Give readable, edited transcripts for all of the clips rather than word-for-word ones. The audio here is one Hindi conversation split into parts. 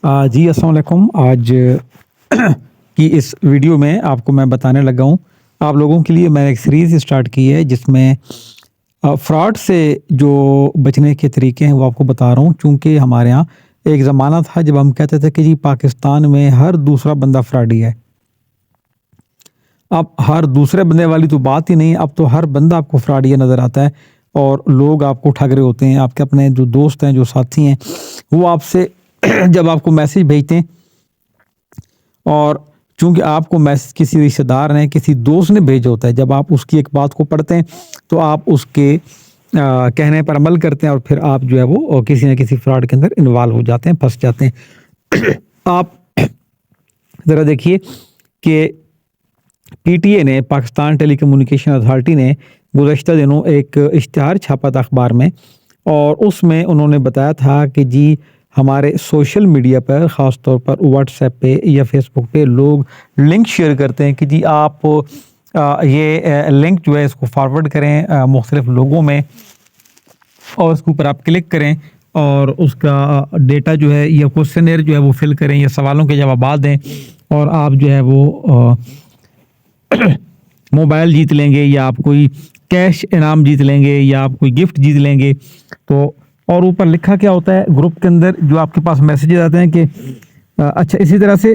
जी अस्सलाम वालेकुम। आज की इस वीडियो में आपको मैं बताने लगा हूँ, आप लोगों के लिए मैंने एक सीरीज़ स्टार्ट की है जिसमें फ्रॉड से जो बचने के तरीके हैं वो आपको बता रहा हूँ। चूँकि हमारे यहाँ एक ज़माना था जब हम कहते थे कि जी पाकिस्तान में हर दूसरा बंदा फ्रॉडी है। अब हर दूसरे बंदे वाली तो बात ही नहीं है, अब तो हर बंदा आपको फ्रॉडी नज़र आता है और लोग आपको ठग रहे होते हैं। आपके अपने जो दोस्त हैं, जो साथी हैं, वो आपसे जब आपको मैसेज भेजते हैं और चूँकि आपको मैसेज किसी रिश्तेदार ने, किसी दोस्त ने भेजा होता है, जब आप उसकी एक बात को पढ़ते हैं तो आप उसके कहने पर अमल करते हैं और फिर आप जो है वो किसी न किसी फ्रॉड के अंदर इन्वॉल्व हो जाते हैं, फँस जाते हैं। आप ज़रा देखिए कि पीटीए ने, पाकिस्तान टेलीकम्युनिकेशन अथॉरिटी ने गुज़श्ता दिनों एक इश्तिहार छापा था अखबार में और उसमें उन्होंने बताया था कि जी हमारे सोशल मीडिया पर ख़ास तौर पर व्हाट्सएप पे या फेसबुक पे लोग लिंक शेयर करते हैं कि जी आप ये लिंक जो है इसको फॉरवर्ड करें मुख्तलिफ लोगों में और उसके ऊपर आप क्लिक करें और उसका डेटा जो है या क्वेश्चनेयर जो है वो फिल करें या सवालों के जवाब दें और आप जो है वो मोबाइल जीत लेंगे या आप कोई कैश इनाम जीत लेंगे या आप कोई गिफ्ट जीत लेंगे। तो और ऊपर लिखा क्या होता है ग्रुप के अंदर जो आपके पास मैसेजेस आते हैं कि अच्छा, इसी तरह से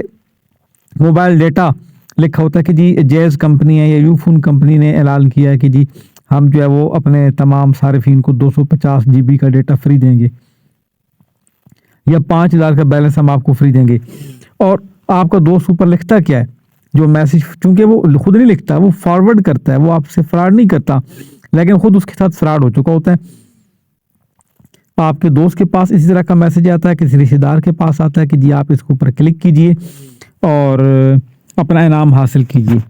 मोबाइल डेटा लिखा होता है कि जी जैज़ कंपनी है या यूफोन कंपनी ने ऐलान किया है कि जी हम जो है वो अपने तमाम सारिफिन को 250 जीबी का डेटा फ्री देंगे या 5000 का बैलेंस हम आपको फ्री देंगे। और आपका दोस्त ऊपर लिखता क्या है, जो मैसेज, चूंकि वो खुद नहीं लिखता, वो फॉरवर्ड करता है, वो आपसे फ्रॉड नहीं करता, लेकिन खुद उसके साथ फ्रॉड हो चुका होता है। आपके दोस्त के पास इसी तरह का मैसेज आता है, किसी रिश्तेदार के पास आता है कि जी आप इसके ऊपर क्लिक कीजिए और अपना इनाम हासिल कीजिए।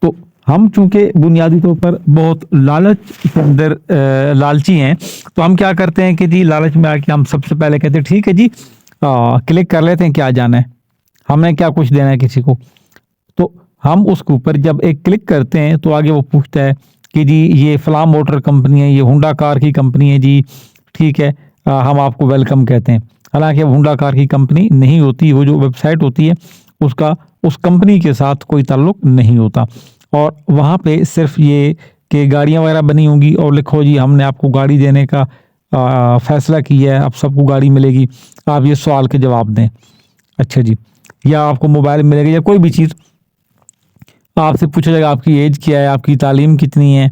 तो हम चूंकि बुनियादी तौर पर बहुत लालच के अंदर लालची हैं, तो हम क्या करते हैं कि जी लालच में आके हम सबसे पहले कहते हैं ठीक है जी क्लिक कर लेते हैं, क्या जाना है, हमने क्या कुछ देना है किसी को। तो हम उसके ऊपर जब एक क्लिक करते हैं तो आगे वो पूछता है कि जी ये फलां मोटर कंपनी है, ये हुंडा कार की कंपनी है जी, ठीक है, हम आपको वेलकम कहते हैं। हालांकि वो हुंडा कार की कंपनी नहीं होती, वो जो वेबसाइट होती है उसका उस कंपनी के साथ कोई ताल्लुक नहीं होता और वहाँ पे सिर्फ ये कि गाड़ियाँ वगैरह बनी होंगी और लिखो जी हमने आपको गाड़ी देने का फैसला किया है, अब सबको गाड़ी मिलेगी, आप ये सवाल के जवाब दें। अच्छा जी, या आपको मोबाइल मिलेगा या कोई भी चीज़ आपसे पूछा जाएगा, आपकी एज क्या है, आपकी तालीम कितनी है,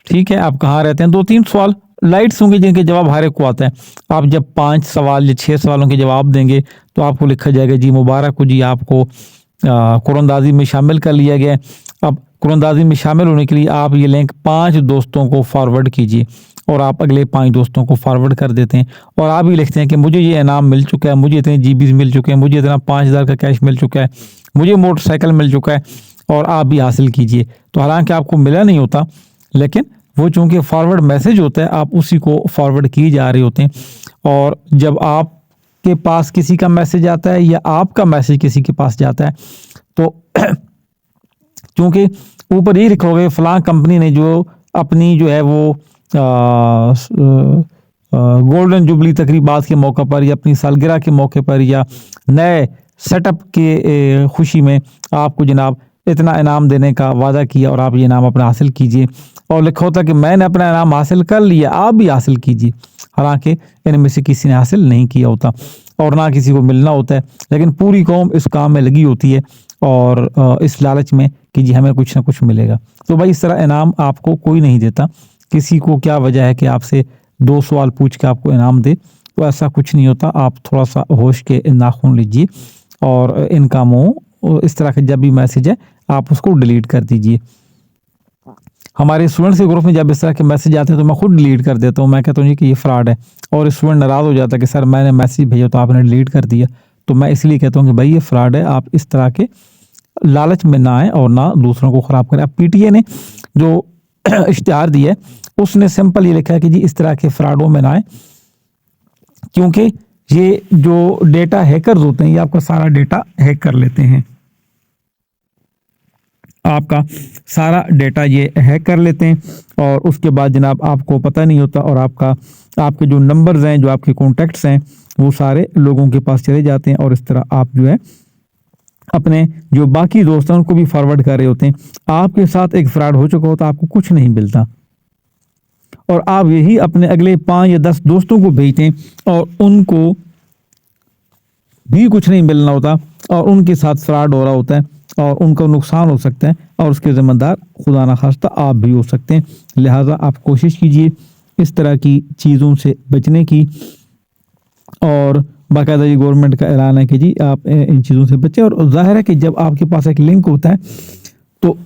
ठीक है, आप कहाँ रहते हैं, 2-3 सवाल लाइट्स होंगे जिनके जवाब हर एक को आता है। आप जब 5 सवाल या 6 सवालों के जवाब देंगे तो आपको लिखा जाएगा जी मुबारक हो जी, आपको कुरअंदाजी में शामिल कर लिया गया है। अब कुरअंदाजी में शामिल होने के लिए आप ये लिंक 5 दोस्तों को फॉरवर्ड कीजिए और आप अगले 5 दोस्तों को फॉरवर्ड कर देते हैं और आप ही लिखते हैं कि मुझे ये इनाम मिल चुका है, मुझे इतने जीबीज मिल चुके हैं, मुझे इतना 5000 का कैश मिल चुका है, मुझे मोटरसाइकिल मिल चुका है और आप भी हासिल कीजिए। तो हालांकि आपको मिला नहीं होता, लेकिन वो चूंकि फॉरवर्ड मैसेज होता है आप उसी को फॉरवर्ड किए जा रहे होते हैं और जब आपके पास किसी का मैसेज आता है या आपका मैसेज किसी के पास जाता है तो चूंकि ऊपर ही लिखोगे फलां कंपनी ने जो अपनी जो है वो गोल्डन जुबली तकरीबात के मौके पर या अपनी सालगिरह के मौके पर या नए सेटअप के खुशी में आपको जनाब इतना इनाम देने का वादा किया और आप ये इनाम अपना हासिल कीजिए और लिखा होता कि मैंने अपना इनाम हासिल कर लिया, आप भी हासिल कीजिए। हालांकि इनमें से किसी ने हासिल नहीं किया होता और ना किसी को मिलना होता है, लेकिन पूरी कौम इस काम में लगी होती है और इस लालच में कि जी हमें कुछ ना कुछ मिलेगा। तो भाई इस तरह इनाम आपको कोई नहीं देता। किसी को क्या वजह है कि आपसे 2 सवाल पूछ के आपको इनाम दे, तो ऐसा कुछ नहीं होता। आप थोड़ा सा होश के नाखून लीजिए और इन कामों इस तरह के जब भी मैसेज है आप उसको डिलीट कर दीजिए। हमारे स्टूडेंट्स के ग्रुप में जब इस तरह के मैसेज आते हैं तो मैं खुद डिलीट कर देता हूँ, मैं कहता हूँ जी कि ये फ्रॉड है और स्टूडेंट नाराज़ हो जाता है कि सर मैंने मैसेज भेजा तो आपने डिलीट कर दिया। तो मैं इसलिए कहता हूँ कि भाई ये फ्रॉड है, आप इस तरह के लालच में ना आए और ना दूसरों को ख़राब करें। अब पीटीए ने जो इश्तिहार दिया है उसने सिंपल ये लिखा है कि जी इस तरह के फ्रॉडों में ना आए, क्योंकि ये जो डेटा हैकर्स होते हैं ये आपका सारा डेटा हैक कर लेते हैं, आपका सारा डेटा ये हैक कर लेते हैं और उसके बाद जनाब आपको पता नहीं होता और आपका आपके जो नंबर्स हैं, जो आपके कॉन्टैक्ट्स हैं, वो सारे लोगों के पास चले जाते हैं और इस तरह आप जो है अपने जो बाकी दोस्त हैं उनको भी फॉरवर्ड कर रहे होते हैं। आपके साथ एक फ्रॉड हो चुका होता है, आपको कुछ नहीं मिलता और आप यही अपने अगले 5 या 10 दोस्तों को भेजते हैं और उनको भी कुछ नहीं मिलना होता और उनके साथ फ्रॉड हो रहा होता है और उनका नुकसान हो सकता है और उसके ज़िम्मेदार खुदा ना खास्ता आप भी हो सकते हैं। लिहाजा आप कोशिश कीजिए इस तरह की चीज़ों से बचने की और बाकायदा जी गवर्नमेंट का ऐलान है कि जी आप इन चीज़ों से बचें। और ज़ाहिर है कि जब आपके पास एक लिंक होता है तो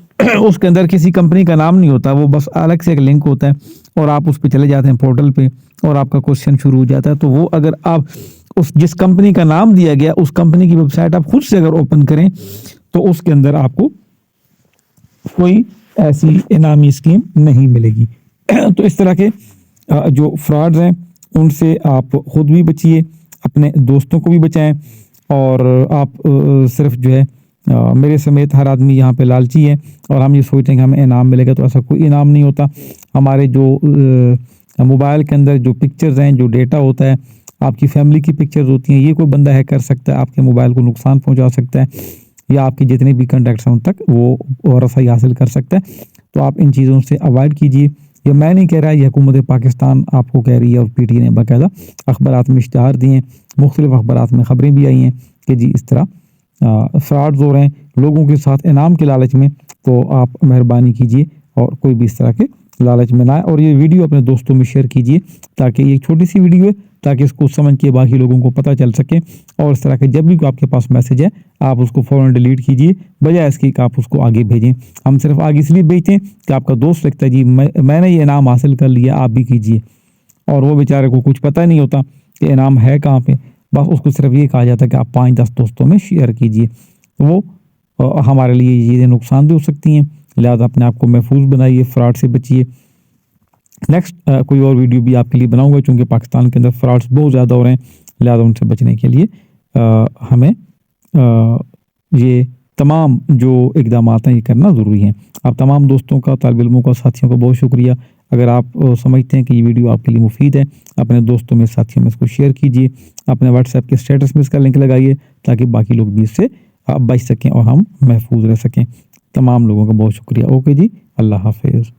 उसके अंदर किसी कंपनी का नाम नहीं होता, वो बस अलग से एक लिंक होता है और आप उस पर चले जाते हैं पोर्टल पे और आपका क्वेश्चन शुरू हो जाता है। तो वो अगर आप उस जिस कंपनी का नाम दिया गया उस कंपनी की वेबसाइट आप खुद से अगर ओपन करें तो उसके अंदर आपको कोई ऐसी इनामी स्कीम नहीं मिलेगी। तो इस तरह के जो फ्रॉड्स हैं उनसे आप खुद भी बचिए, अपने दोस्तों को भी बचाएं और आप सिर्फ जो है मेरे समेत हर आदमी यहाँ पे लालची है और हम ये सोचते हैं कि हमें इनाम मिलेगा, तो ऐसा कोई इनाम नहीं होता। हमारे जो मोबाइल के अंदर जो पिक्चर्स हैं, जो डेटा होता है, आपकी फैमिली की पिक्चर्स होती हैं, ये कोई बंदा हैक कर सकता है, आपके मोबाइल को नुकसान पहुंचा सकता है या आपके जितने भी कॉन्टैक्ट्स हैं उन तक वो रसाई हासिल कर सकता है। तो आप इन चीज़ों से अवॉइड कीजिए। ये मैं नहीं कह रहा, ये हुकूमत पाकिस्तान आपको कह रही है और PTI ने बाकायदा अखबारात में इश्तहार दिए हैं, मुख्तलिफ अखबारात में ख़बरें भी आई हैं कि जी इस तरह फ्रॉड्स हो रहे हैं लोगों के साथ इनाम के लालच में। तो आप मेहरबानी कीजिए और कोई भी इस तरह के लालच में ना आए और ये वीडियो अपने दोस्तों में शेयर कीजिए ताकि ये छोटी सी वीडियो है ताकि इसको समझ के बाकी लोगों को पता चल सके। और इस तरह के जब भी कोई आपके पास मैसेज है आप उसको फ़ौरन डिलीट कीजिए, बजाय इसके कि आप उसको आगे भेजें। हम सिर्फ आगे इसलिए भेजते हैं कि आपका दोस्त लगता है जी मैंने ये इनाम हासिल कर लिया, आप भी कीजिए, और वो बेचारे को कुछ पता नहीं होता कि इनाम है कहाँ पे, बस उसको सिर्फ ये कहा जाता है कि आप 5-10 दोस्तों में शेयर कीजिए। तो वो हमारे लिए ये चीज़ें नुकसानदेह हो सकती हैं, लिहाजा अपने आप को महफूज बनाइए, फ्रॉड से बचिए। नेक्स्ट कोई और वीडियो भी आपके लिए बनाऊंगा, चूँकि पाकिस्तान के अंदर फ्रॉड्स बहुत ज़्यादा हो रहे हैं, लिहाजा उनसे बचने के लिए हमें ये तमाम जो इकदाम हैं ये करना ज़रूरी है। आप तमाम दोस्तों का, तालिब इल्मों का, साथियों का बहुत शुक्रिया। अगर आप समझते हैं कि ये वीडियो आपके लिए मुफीद है, अपने दोस्तों में, साथियों में इसको शेयर कीजिए। अपने व्हाट्सएप के स्टेटस में इसका लिंक लगाइए ताकि बाकी लोग भी इससे बच सकें और हम महफूज रह सकें। तमाम लोगों का बहुत शुक्रिया। ओके जी, अल्लाह हाफिज़।